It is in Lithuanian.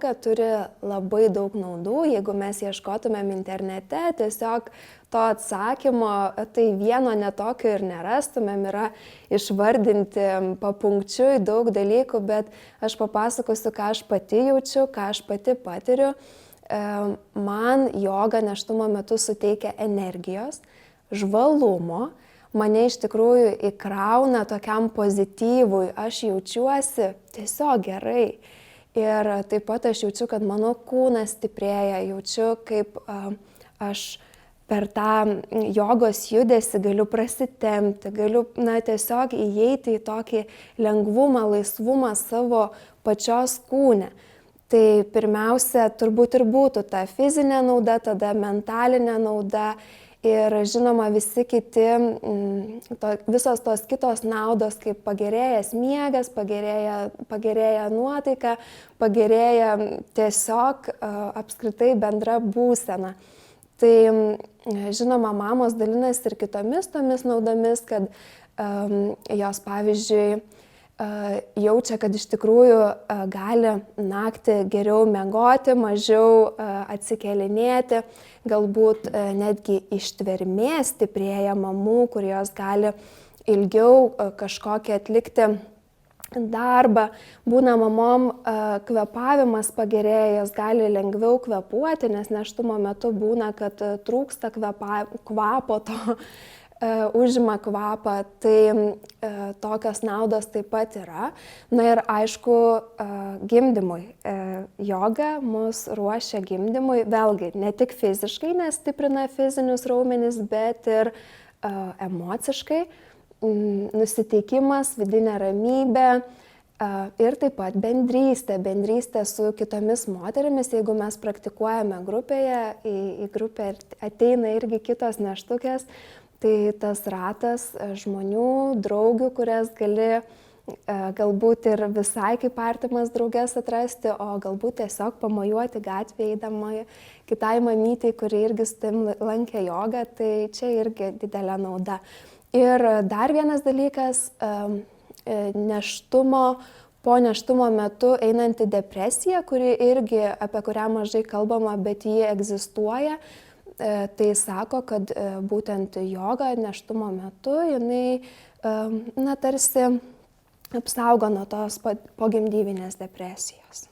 joga turi labai daug naudų, jeigu mes ieškotumėm internete, tiesiog to atsakymo, tai vieno netokio ir nerastumėm, yra išvardinti papunkčiui daug dalykų, bet aš papasakosiu, ką aš pati jaučiu, ką aš pati patiriu. Man joga nėštumo metu suteikia energijos, žvalumo, mane iš tikrųjų įkrauna tokiam pozityvui, aš jaučiuosi tiesiog gerai. Ir taip pat aš jaučiu, kad mano kūnas stiprėja, jaučiu, kaip aš per tą jogos judesį galiu prasitempti, galiu tiesiog įeiti į tokį lengvumą, laisvumą savo pačios kūne. Tai pirmiausia, turbūt ir būtų ta fizinė nauda, tada mentalinė nauda ir žinoma visi kiti, visos tos kitos naudos, kaip pagerėjęs miegas, pagerėja nuotaika, pagerėja tiesiog apskritai bendra būsena. Tai žinoma, mamos dalinasi ir kitomis tomis naudomis, kad jos pavyzdžiui jaučia, kad iš tikrųjų gali naktį geriau miegoti, mažiau atsikėlinėti, galbūt netgi ištvermė stiprėja mamų, kur jos gali ilgiau kažkokį atlikti darbą. Būna mamom kvėpavimas pagerėja, jos gali lengviau kvėpuoti, nes nėštumo metu būna, kad trūksta kvapo to, užima kvapą, tai tokios naudos taip pat yra. Na ir aišku, gimdymui. Joga mus ruošia gimdymui, vėlgi, ne tik fiziškai, nes stiprina fizinius raumenis, bet ir emociškai, nusiteikimas, vidinė ramybė ir taip pat bendrystė su kitomis moterimis. Jeigu mes praktikuojame grupėje, į grupę ateina irgi kitos nėštukės, tai tas ratas žmonių, draugių, kurias gali galbūt ir visai kaip artimas drauges atrasti, o galbūt tiesiog pamojuoti gatvėje, eidama kitai mamytei, kuri irgi su tavim lankė jogą, tai čia irgi didelė nauda. Ir dar vienas dalykas, po nėštumo metu einanti depresija, kuri irgi, apie kurią mažai kalbama, bet ji egzistuoja. Tai sako, kad būtent joga nėštumo metu, jinai tarsi apsaugo nuo tos pogimdyvinės depresijos.